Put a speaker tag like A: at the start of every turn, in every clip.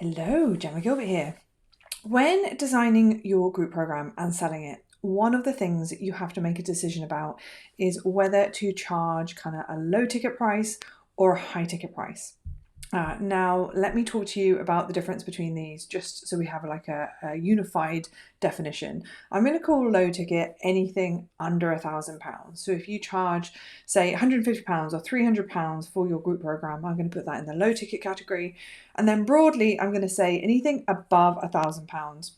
A: Hello, Gemma Gilbert here. When designing your group program and selling it, one of the things you have to make a decision about is whether to charge kind of a low ticket price or a high ticket price. Now, let me talk to you about the difference between these just so we have like a unified definition. I'm going to call low ticket anything under £1,000. So if you charge, say, £150 or £300 for your group program, I'm going to put that in the low ticket category. And then broadly, I'm going to say anything above £1,000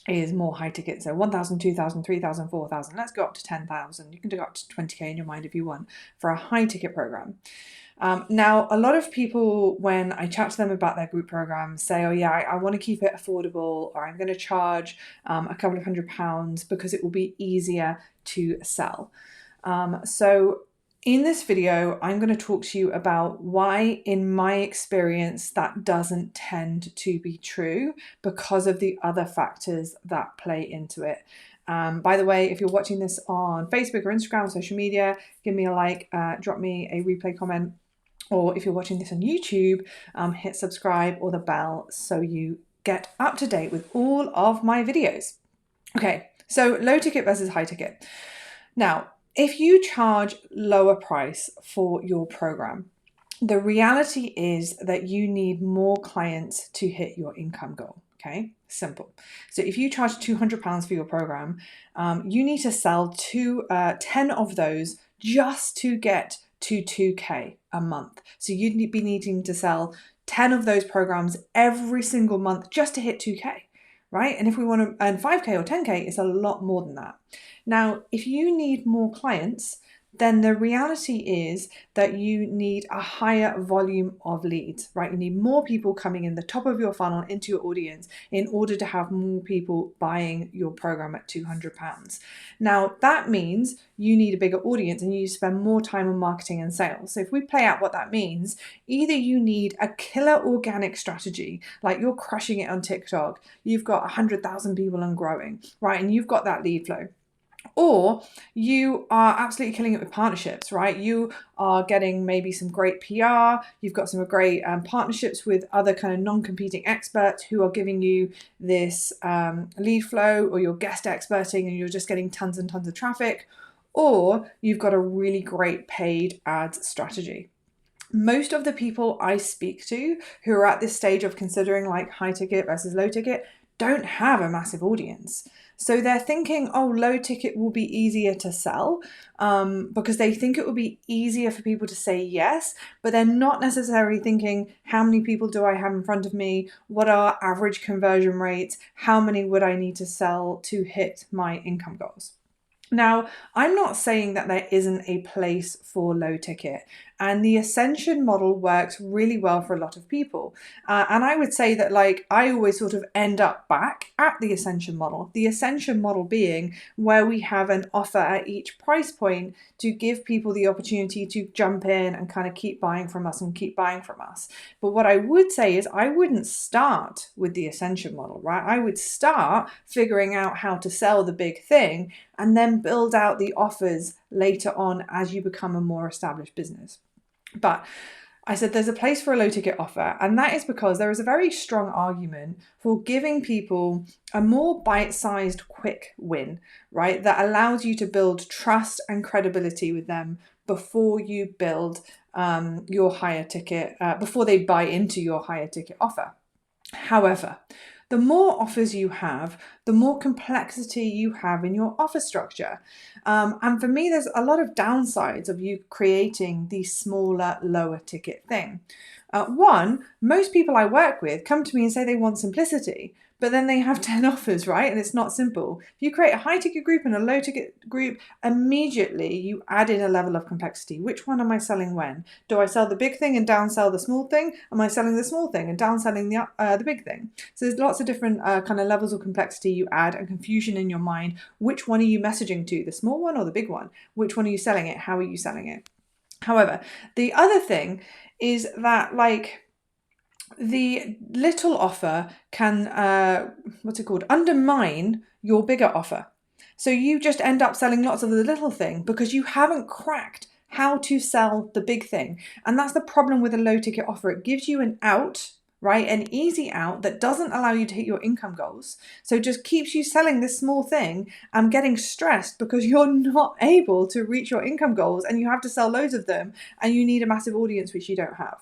A: is more high ticket. So 1,000, 2,000, 3,000, 4,000. Let's go up to 10,000. You can go up to 20k in your mind if you want for a high ticket program. Now, a lot of people, when I chat to them about their group programs, say, oh yeah, I want to keep it affordable, or I'm going to charge a couple of £100 because it will be easier to sell. So in this video, I'm going to talk to you about why, in my experience, that doesn't tend to be true because of the other factors that play into it. By the way, if you're watching this on Facebook or Instagram or social media, give me a like, drop me a replay comment. Or if you're watching this on YouTube, hit subscribe or the bell so you get up to date with all of my videos. Okay, so low ticket versus high ticket. Now, if you charge lower price for your program, the reality is that you need more clients to hit your income goal. Okay, simple. So if you charge £200 for your program, you need to sell 10 of those just to get to 2k a month. So you'd be needing to sell 10 of those programs every single month just to hit 2k, right? And if we want to earn 5k or 10k, it's a lot more than that. Now, if you need more clients, then the reality is that you need a higher volume of leads, right? You need more people coming in the top of your funnel into your audience in order to have more people buying your program at £200. Now, that means you need a bigger audience and you spend more time on marketing and sales. So if we play out what that means, either you need a killer organic strategy, like you're crushing it on TikTok, you've got 100,000 people and growing, right? And you've got that lead flow. Or you are absolutely killing it with partnerships, right? You are getting maybe some great PR. You've got some great partnerships with other kind of non-competing experts who are giving you this lead flow, or you're guest experting and you're just getting tons and tons of traffic. Or you've got a really great paid ads strategy. Most of the people I speak to who are at this stage of considering like high ticket versus low ticket don't have a massive audience. So they're thinking, oh, low ticket will be easier to sell because they think it will be easier for people to say yes, but they're not necessarily thinking, how many people do I have in front of me? What are average conversion rates? How many would I need to sell to hit my income goals? Now, I'm not saying that there isn't a place for low ticket, and the ascension model works really well for a lot of people. And I would say that I always sort of end up back at the ascension model. The ascension model being where we have an offer at each price point to give people the opportunity to jump in and kind of keep buying from us and keep buying from us. But what I would say is I wouldn't start with the ascension model, right? I would start figuring out how to sell the big thing and then build out the offers later on as you become a more established business. But I said there's a place for a low ticket offer, and that is because there is a very strong argument for giving people a more bite-sized quick win, right? That allows you to build trust and credibility with them before you build your higher ticket, before they buy into your higher ticket offer. However, the more offers you have, the more complexity you have in your offer structure. And for me, there's a lot of downsides of you creating the smaller, lower ticket thing. One, most people I work with come to me and say they want simplicity, but then they have 10 offers, right? And it's not simple. If you create a high ticket group and a low ticket group, immediately you add in a level of complexity. Which one am I selling when? Do I sell the big thing and downsell the small thing? Am I selling the small thing and downselling the big thing? So there's lots of different kind of levels of complexity you add and confusion in your mind. Which one are you messaging to? The small one or the big one? Which one are you selling it? How are you selling it? However, the other thing is that the little offer can, undermine your bigger offer. So you just end up selling lots of the little thing because you haven't cracked how to sell the big thing. And that's the problem with a low ticket offer. It gives you an out right? An easy out that doesn't allow you to hit your income goals. So just keeps you selling this small thing and getting stressed because you're not able to reach your income goals and you have to sell loads of them and you need a massive audience, which you don't have.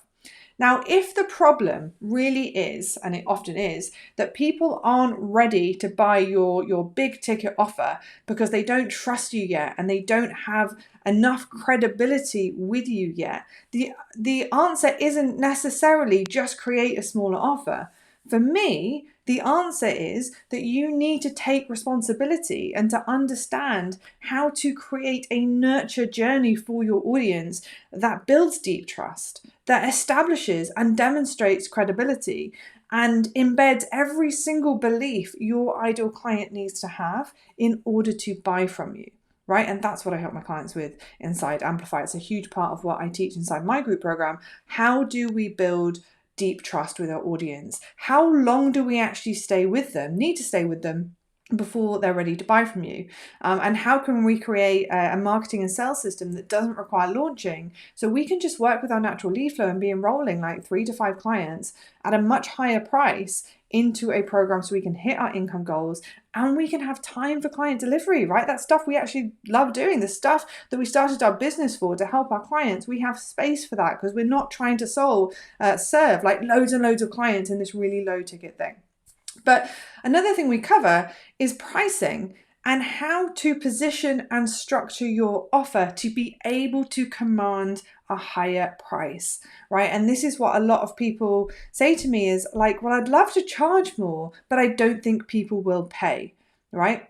A: Now, if the problem really is, and it often is, that people aren't ready to buy your big ticket offer because they don't trust you yet and they don't have enough credibility with you yet, the answer isn't necessarily just create a smaller offer. For me, the answer is that you need to take responsibility and to understand how to create a nurture journey for your audience that builds deep trust, that establishes and demonstrates credibility, and embeds every single belief your ideal client needs to have in order to buy from you. Right? And that's what I help my clients with inside Amplify. It's a huge part of what I teach inside my group program. How do we build deep trust with our audience? How long do we actually need to stay with them before they're ready to buy from you? And how can we create a marketing and sales system that doesn't require launching, so we can just work with our natural lead flow and be enrolling like 3 to 5 clients at a much higher price into a program so we can hit our income goals and we can have time for client delivery, right? That stuff we actually love doing, the stuff that we started our business for to help our clients. We have space for that because we're not trying to serve like loads and loads of clients in this really low ticket thing. But another thing we cover is pricing and how to position and structure your offer to be able to command a higher price, right? And this is what a lot of people say to me is like, well, I'd love to charge more, but I don't think people will pay, right?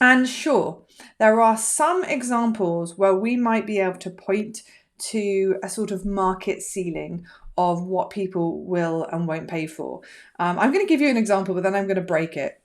A: And sure, there are some examples where we might be able to point to a sort of market ceiling of what people will and won't pay for. I'm going to give you an example, but then I'm going to break it.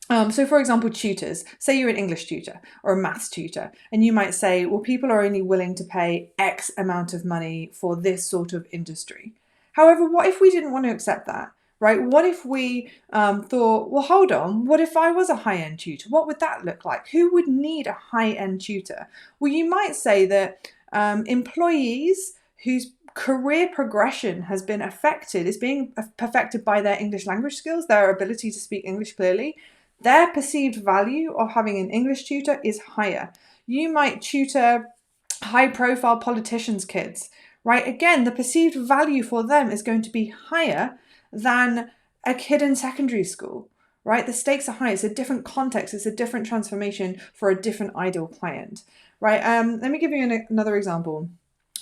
A: So for example, tutors, say you're an English tutor or a maths tutor, and you might say, well, people are only willing to pay X amount of money for this sort of industry. However, what if we didn't want to accept that, right? What if we thought, well, hold on, what if I was a high-end tutor? What would that look like? Who would need a high-end tutor? Well, you might say that employees whose career progression has been affected, is being perfected by their English language skills, their ability to speak English clearly, their perceived value of having an English tutor is higher. You might tutor high-profile politicians' kids, right? Again, the perceived value for them is going to be higher than a kid in secondary school, right? The stakes are high. It's a different context. It's a different transformation for a different ideal client, right? Let me give you another example.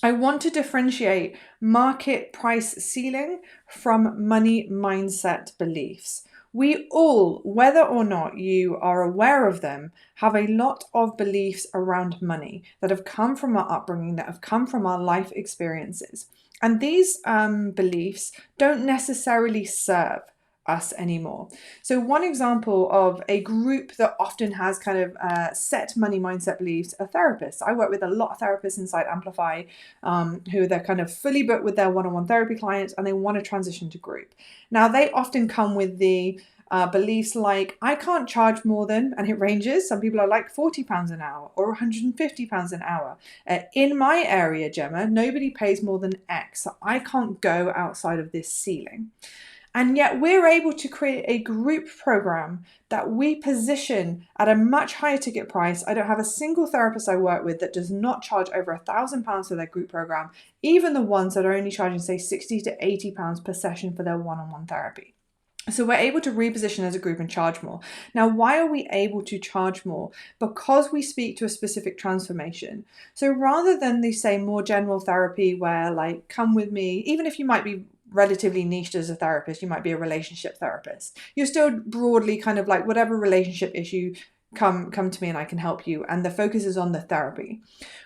A: I want to differentiate market price ceiling from money mindset beliefs. We all, whether or not you are aware of them, have a lot of beliefs around money that have come from our upbringing, that have come from our life experiences. And these beliefs don't necessarily serve us anymore. So one example of a group that often has kind of set money mindset beliefs are therapists. I work with a lot of therapists inside Amplify who they're kind of fully booked with their one-on-one therapy clients and they want to transition to group. Now they often come with the beliefs like, I can't charge more than, and it ranges, some people are like £40 an hour or £150 an hour. In my area, Gemma, nobody pays more than X, so I can't go outside of this ceiling. And yet we're able to create a group program that we position at a much higher ticket price. I don't have a single therapist I work with that does not charge over £1,000 for their group program, even the ones that are only charging, say, £60 to £80 per session for their one-on-one therapy. So we're able to reposition as a group and charge more. Now, why are we able to charge more? Because we speak to a specific transformation. So rather than they say more general therapy where like, come with me, even if you might be relatively niched as a therapist, you might be a relationship therapist. You're still broadly kind of like whatever relationship issue, come to me and I can help you. And the focus is on the therapy.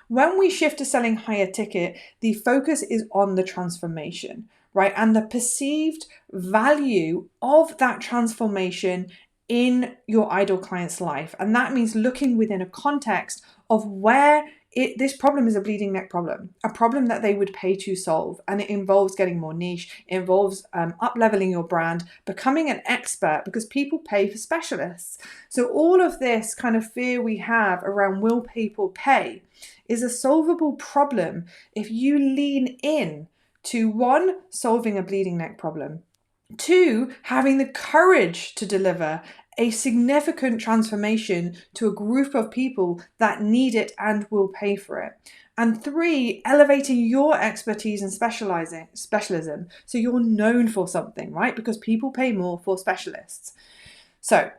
A: When we shift to selling higher ticket, the focus is on the transformation, right? And the perceived value of that transformation in your ideal client's life. And that means looking within a context of where this problem is a bleeding neck problem, a problem that they would pay to solve. And it involves getting more niche, it involves up-leveling your brand, becoming an expert, because people pay for specialists. So all of this kind of fear we have around will people pay is a solvable problem if you lean in to one, solving a bleeding neck problem, 2, having the courage to deliver a significant transformation to a group of people that need it and will pay for it. And 3, elevating your expertise and specialism so you're known for something, right? Because people pay more for specialists. So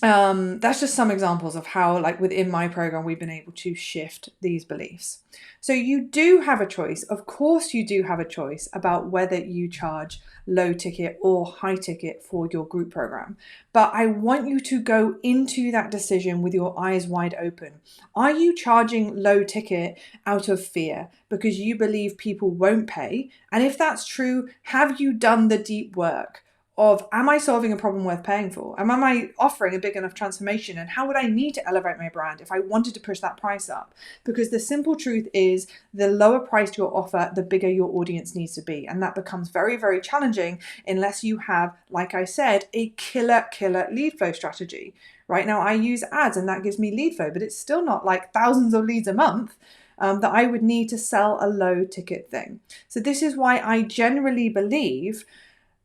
A: that's just some examples of how, like within my program, we've been able to shift these beliefs. So you do have a choice. Of course, you do have a choice about whether you charge low ticket or high ticket for your group program. But I want you to go into that decision with your eyes wide open. Are you charging low ticket out of fear because you believe people won't pay? And if that's true, have you done the deep work of, am I solving a problem worth paying for? Am I offering a big enough transformation? And how would I need to elevate my brand if I wanted to push that price up? Because the simple truth is, the lower price your offer, the bigger your audience needs to be. And that becomes very, very challenging unless you have, like I said, a killer lead flow strategy. Right now I use ads and that gives me lead flow, but it's still not like thousands of leads a month that I would need to sell a low ticket thing. So this is why I generally believe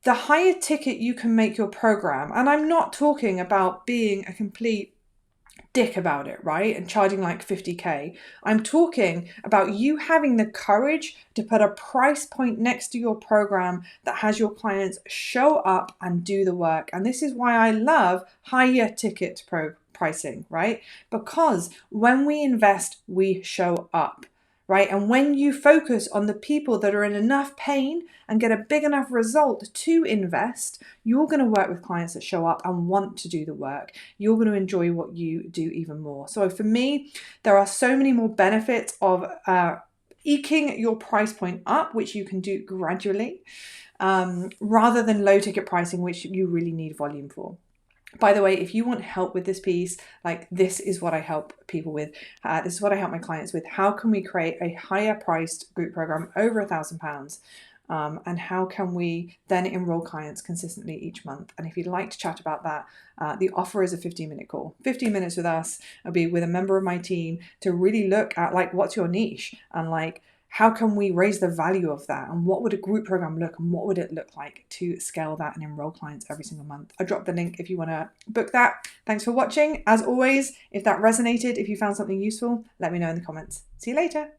A: the higher ticket you can make your program, and I'm not talking about being a complete dick about it, right? And charging like 50K. I'm talking about you having the courage to put a price point next to your program that has your clients show up and do the work. And this is why I love higher ticket pricing, right? Because when we invest, we show up. Right? And when you focus on the people that are in enough pain and get a big enough result to invest, you're going to work with clients that show up and want to do the work. You're going to enjoy what you do even more. So for me, there are so many more benefits of eking your price point up, which you can do gradually, rather than low ticket pricing, which you really need volume for. By the way, if you want help with this piece, like this is what I help people with. This is what I help my clients with. How can we create a higher priced group program over £1,000? And how can we then enroll clients consistently each month? And if you'd like to chat about that, the offer is a 15-minute call. 15 minutes with us. I'll be with a member of my team to really look at like, what's your niche? And like, how can we raise the value of that? And what would a group program look, and what would it look like to scale that and enroll clients every single month? I'll drop the link if you want to book that. Thanks for watching. As always, if that resonated, if you found something useful, let me know in the comments. See you later.